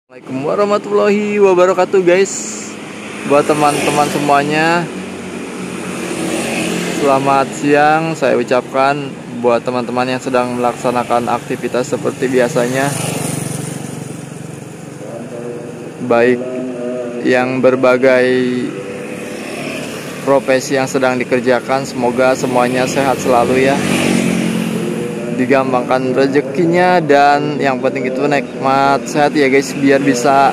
Assalamualaikum warahmatullahi wabarakatuh guys. Buat teman-teman semuanya, selamat siang saya ucapkan. Buat teman-teman yang sedang melaksanakan aktivitas seperti biasanya, baik yang berbagai profesi yang sedang dikerjakan, semoga semuanya sehat selalu ya, digampangkan rezekinya, dan yang penting itu nikmat sehat ya guys, biar bisa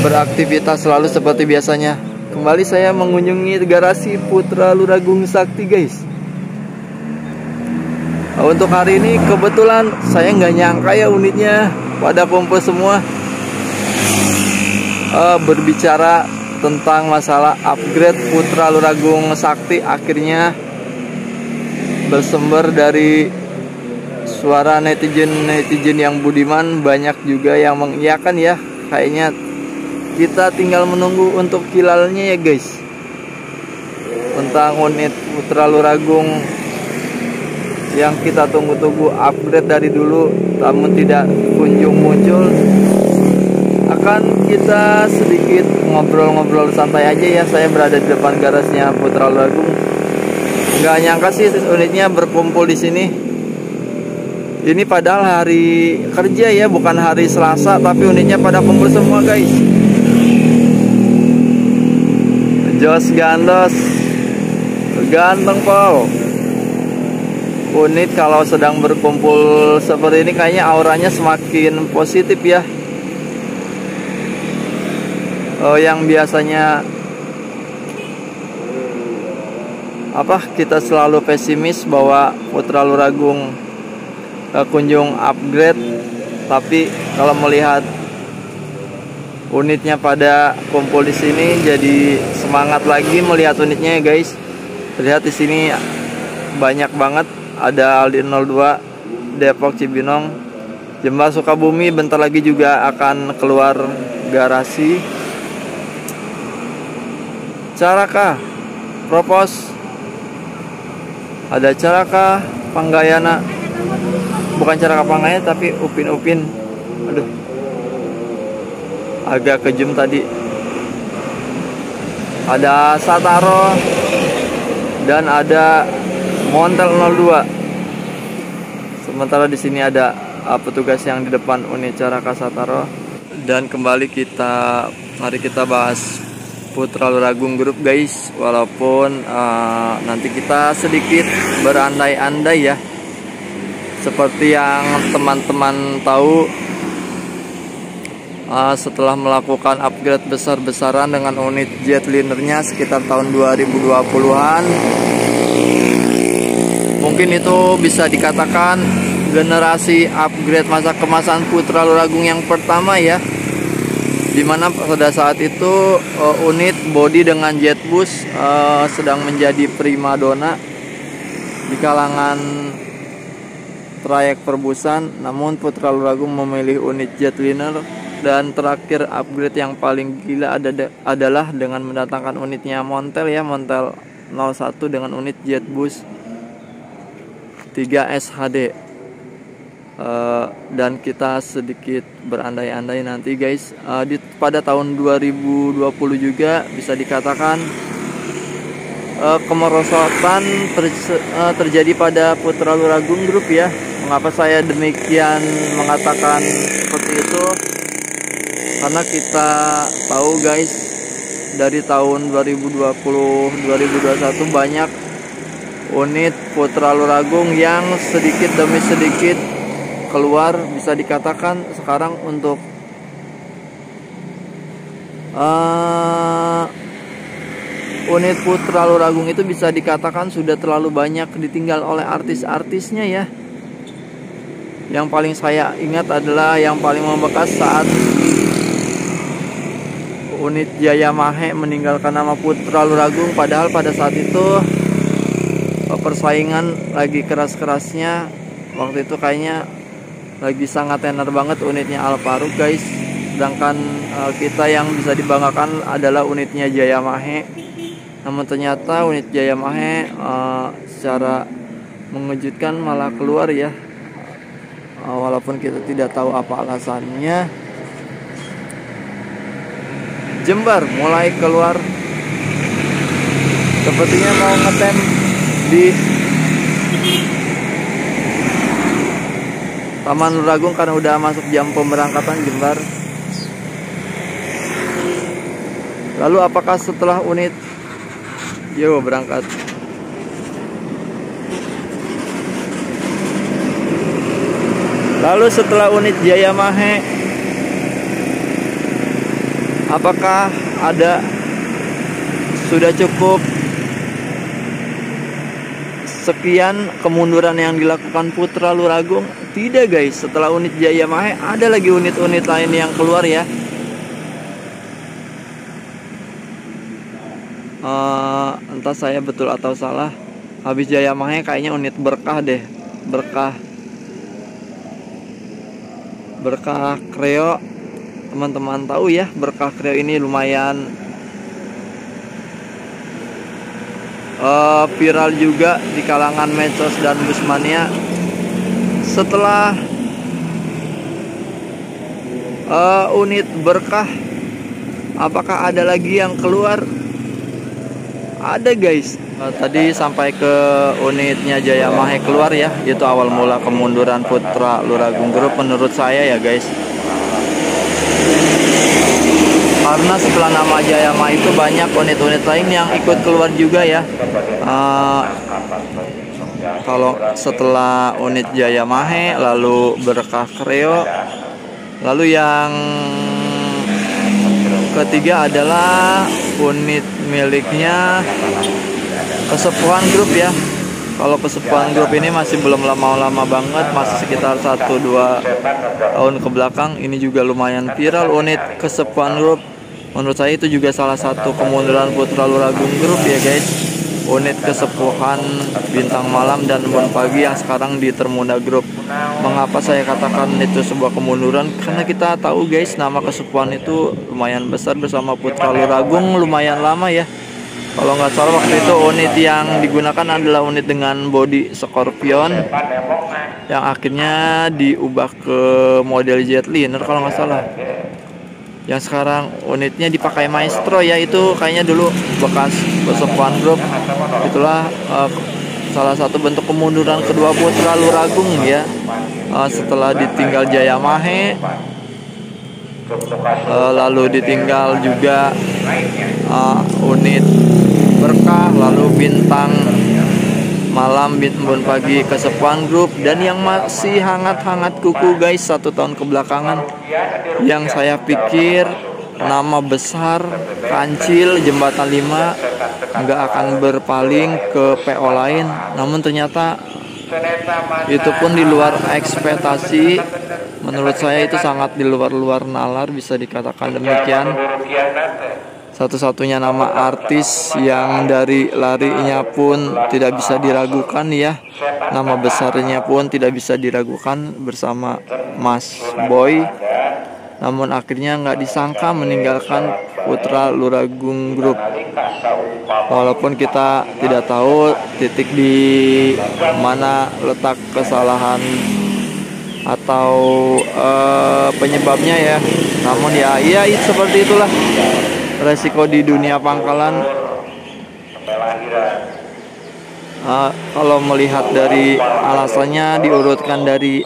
beraktivitas selalu seperti biasanya. Kembali saya mengunjungi garasi Putra Luragung Sakti guys. Untuk hari ini kebetulan saya nggak nyangka ya unitnya pada kumpul semua. Berbicara tentang masalah upgrade Putra Luragung Sakti, akhirnya bersumber dari suara netizen yang budiman. Banyak juga yang mengiyakan ya. Kayaknya kita tinggal menunggu untuk hilalnya ya guys, tentang unit Putra Luragung yang kita tunggu-tunggu upgrade dari dulu namun tidak kunjung muncul. Akan kita sedikit ngobrol-ngobrol santai aja ya. Saya berada di depan garasinya Putra Luragung. Nggak nyangka sih unitnya berkumpul di sini. Ini padahal hari kerja ya, bukan hari Selasa, tapi unitnya pada kumpul semua guys. Jos gandos, ganteng Paul. Unit kalau sedang berkumpul seperti ini kayaknya auranya semakin positif ya. Yang biasanya kita selalu pesimis bahwa Putra Luragung kunjung upgrade, tapi kalau melihat unitnya pada kumpul di sini jadi semangat lagi melihat unitnya ya guys. Lihat di sini banyak banget, ada Aldi 02 Depok Cibinong, Jember Sukabumi, bentar lagi juga akan keluar garasi. Caraka Propos, ada Caraka Panggayana, bukan Caraka Panggayana tapi Upin. Aduh, agak kejum tadi. Ada Sataro dan ada Montel 02. Sementara di sini ada petugas yang di depan unit Caraka Sataro. Dan kembali mari kita bahas Putra Luragung Group guys. Walaupun nanti kita sedikit berandai-andai ya. Seperti yang teman-teman tahu, setelah melakukan upgrade besar-besaran dengan unit jetlinernya sekitar tahun 2020-an, mungkin itu bisa dikatakan generasi upgrade masa kemasan Putra Luragung yang pertama ya, dimana pada saat itu unit body dengan jetbus sedang menjadi primadona di kalangan trayek perbusan. Namun Putra Luragung memilih unit jetliner, dan terakhir upgrade yang paling gila adalah dengan mendatangkan unitnya Montel ya, Montel 01 dengan unit jetbus 3 SHD. Dan kita sedikit berandai-andai nanti guys, pada tahun 2020 juga bisa dikatakan kemerosotan terjadi pada Putra Luragung Group ya. Mengapa saya demikian mengatakan seperti itu? Karena kita tahu guys, dari tahun 2020-2021 banyak unit Putra Luragung yang sedikit demi sedikit keluar. Bisa dikatakan sekarang untuk unit Putra Luragung itu bisa dikatakan sudah terlalu banyak ditinggal oleh artis-artisnya ya. Yang paling saya ingat adalah yang paling membekas saat unit Jaya Mahe meninggalkan nama Putra Luragung. Padahal pada saat itu persaingan lagi keras-kerasnya. Waktu itu kayaknya lagi sangat tenar banget unitnya Alparuk guys. Sedangkan kita yang bisa dibanggakan adalah unitnya Jaya Mahe. Namun ternyata unit Jaya Mahe secara mengejutkan malah keluar ya. Walaupun kita tidak tahu apa alasannya. Jember mulai keluar, sepertinya mau ngetem di Taman Luragung karena udah masuk jam pemberangkatan Jember. Lalu apakah setelah unit yo berangkat? Lalu setelah unit Jaya Mahe, apakah ada sudah cukup sekian kemunduran yang dilakukan Putra Luragung? Tidak guys, setelah unit Jaya Mahe ada lagi unit-unit lain yang keluar ya. Entah saya betul atau salah. Habis Jaya Mahe kayaknya unit Berkah deh. Berkah Kreo. Teman-teman tahu ya, Berkah Kreo ini lumayan viral juga di kalangan medsos dan busmania. Setelah unit Berkah, apakah ada lagi yang keluar? Ada guys. Tadi sampai ke unitnya Jaya Mahe keluar ya. Itu awal mula kemunduran Putra Luragung Group menurut saya ya guys. Karena setelah nama Jaya Mahe itu banyak unit-unit lain yang ikut keluar juga ya. Kalau setelah unit Jaya Mahe, lalu Berkah Kreo, lalu yang ketiga adalah unit miliknya Kesepuhan Group ya. Kalau Kesepuhan Group ini masih belum lama banget, masih sekitar 1-2 tahun ke belakang. Ini juga lumayan viral unit Kesepuhan Group. Menurut saya itu juga salah satu kemunduran Putra Luragung Group ya guys. Unit Kesepuhan Bintang Malam dan Embun Pagi yang sekarang di Termunda Group. Mengapa saya katakan itu sebuah kemunduran? Karena kita tahu guys, nama Kesepuhan itu lumayan besar bersama Putra Luragung lumayan lama ya. Kalau nggak salah waktu itu unit yang digunakan adalah unit dengan bodi Scorpion yang akhirnya diubah ke model Jetliner kalau nggak salah. Yang sekarang unitnya dipakai Maestro ya, itu kayaknya dulu bekas Kesepuhan Group. Itulah salah satu bentuk kemunduran kedua Putra Luragung ya. Setelah ditinggal Jaya Mahe, lalu ditinggal juga unit Berkah, lalu Bintang Malam, Embun Pagi, Kesepuhan Group, dan yang masih hangat-hangat kuku guys 1 tahun kebelakangan, yang saya pikir nama besar Kancil Jembatan 5 nggak akan berpaling ke PO lain, namun ternyata itu pun di luar ekspektasi. Menurut saya itu sangat di luar nalar, bisa dikatakan demikian. Satu-satunya nama artis yang dari larinya pun tidak bisa diragukan ya. Nama besarnya pun tidak bisa diragukan bersama Mas Boy. Namun akhirnya nggak disangka meninggalkan Putra Luragung Group. Walaupun kita tidak tahu titik di mana letak kesalahan atau penyebabnya ya. Namun ya seperti itulah resiko di dunia pangkalan. Kalau melihat dari alasannya diurutkan dari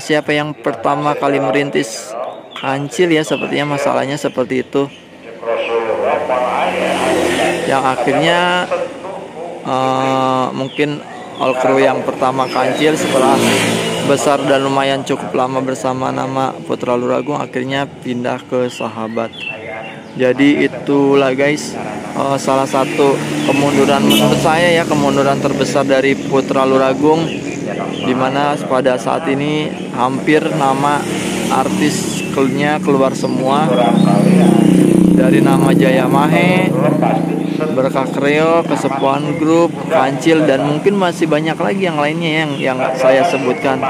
siapa yang pertama kali merintis Kancil ya, sepertinya masalahnya seperti itu, yang akhirnya mungkin all crew yang pertama Kancil setelah besar dan lumayan cukup lama bersama nama Putra Luragung akhirnya pindah ke Sahabat. Jadi itulah guys salah satu kemunduran menurut saya ya, kemunduran terbesar dari Putra Luragung, dimana pada saat ini hampir nama artisnya keluar semua, dari nama Jaya Mahe, Berkah Kreo, Kesepuhan Group, Kancil, dan mungkin masih banyak lagi yang lainnya yang saya sebutkan.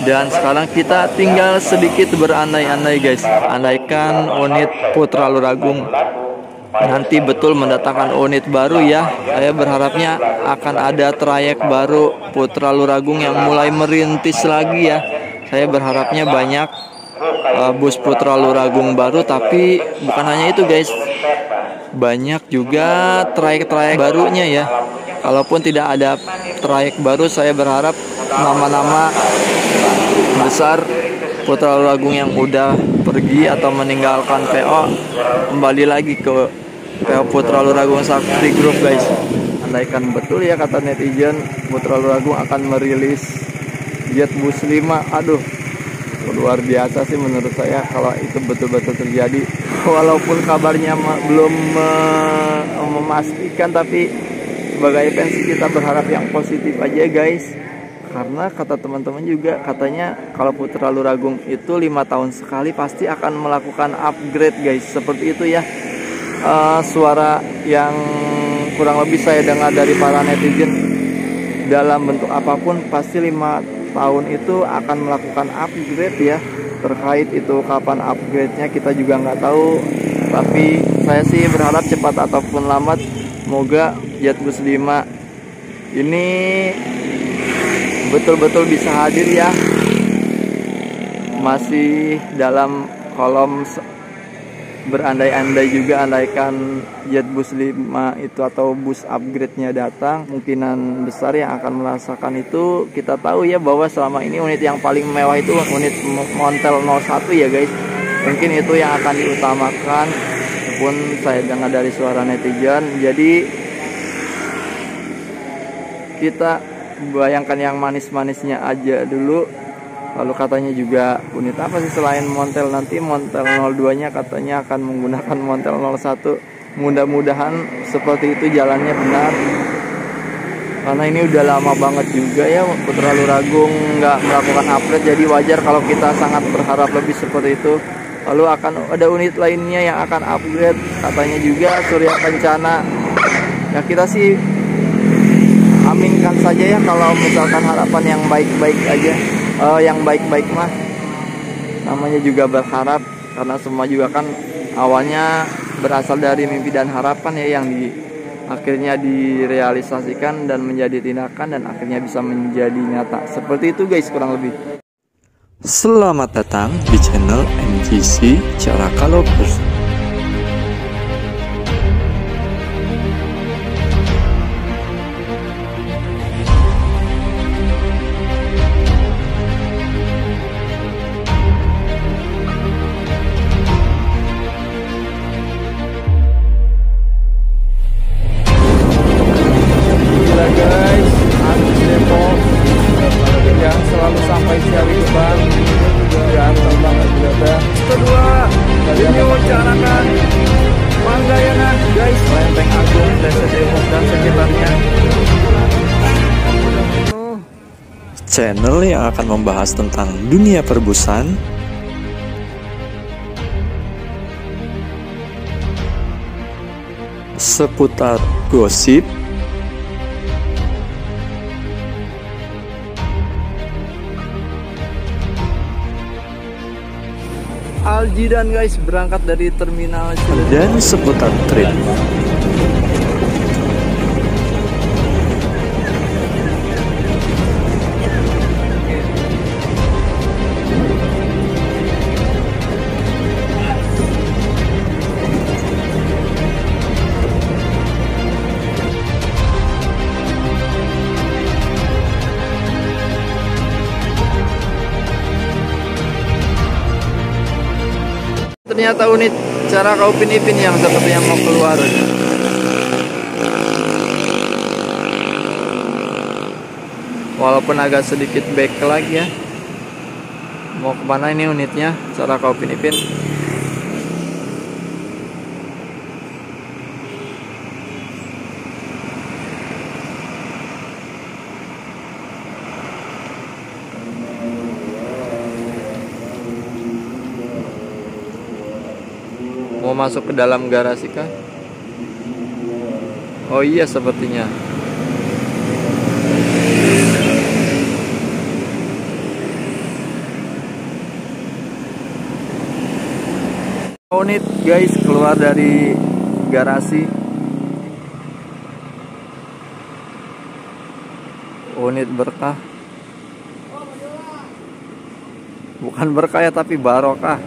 Dan sekarang kita tinggal sedikit berandai-andai guys. Andaikan unit Putra Luragung nanti betul mendatangkan unit baru ya, saya berharapnya akan ada trayek baru Putra Luragung yang mulai merintis lagi ya. Saya berharapnya banyak bus Putra Luragung baru, tapi bukan hanya itu guys, banyak juga trayek-trayek barunya ya. Kalaupun tidak ada trayek baru, saya berharap nama-nama besar Putra Luragung yang udah pergi atau meninggalkan PO kembali lagi ke PO Putra Luragung Sakti Group guys. Andaikan betul ya kata netizen, Putra Luragung akan merilis jet bus 5. Aduh, luar biasa sih menurut saya kalau itu betul-betul terjadi. Walaupun kabarnya belum memastikan, tapi sebagai fans kita berharap yang positif aja guys. Karena kata teman-teman juga, katanya kalau Putra Luragung itu 5 tahun sekali pasti akan melakukan upgrade guys. Seperti itu ya, suara yang kurang lebih saya dengar dari para netizen. Dalam bentuk apapun pasti 5 tahun itu akan melakukan upgrade ya. Terkait itu kapan upgrade-nya kita juga nggak tahu, tapi saya sih berharap cepat ataupun lambat semoga jet bus 5 ini betul-betul bisa hadir ya. Masih dalam kolom berandai-andai juga, andaikan jet bus 5 itu atau bus upgrade-nya datang, kemungkinan besar yang akan merasakan itu kita tahu ya, bahwa selama ini unit yang paling mewah itu unit Montel 01 ya guys. Mungkin itu yang akan diutamakan pun saya dengar dari suara netizen. Jadi kita bayangkan yang manis-manisnya aja dulu. Lalu katanya juga unit apa sih selain Montel, nanti Montel 02-nya katanya akan menggunakan Montel 01. Mudah-mudahan seperti itu jalannya benar. Karena ini udah lama banget juga ya Putra Luragung nggak melakukan upgrade, jadi wajar kalau kita sangat berharap lebih seperti itu. Lalu akan ada unit lainnya yang akan upgrade, katanya juga Surya Kencana. Ya kita sih aminkan saja ya, kalau misalkan harapan yang baik-baik aja. Yang baik-baik mah namanya juga berharap, karena semua juga kan awalnya berasal dari mimpi dan harapan ya, yang akhirnya direalisasikan dan menjadi tindakan dan akhirnya bisa menjadi nyata. Seperti itu guys kurang lebih. Selamat datang di channel MGC Cara Kalopers. Channel yang akan membahas tentang dunia perbusan, seputar gosip, Aljidan guys berangkat dari terminal dan seputar trip. Ternyata unit Cara Upin Ipin yang sepertinya mau keluar. Walaupun agak sedikit back lagi ya. Mau kemana ini unitnya Cara Upin Ipin? Mau masuk ke dalam garasi kah? Oh iya sepertinya. Unit guys keluar dari garasi. Unit berkah. Bukan berkah ya, tapi barokah.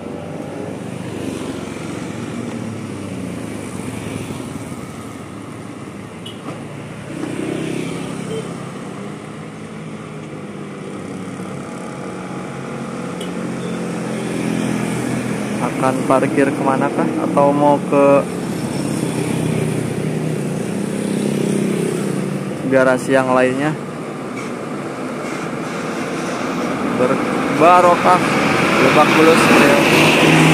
Akan parkir kemanakah? Atau mau ke garasi yang lainnya? Barokah Lebak Bulus.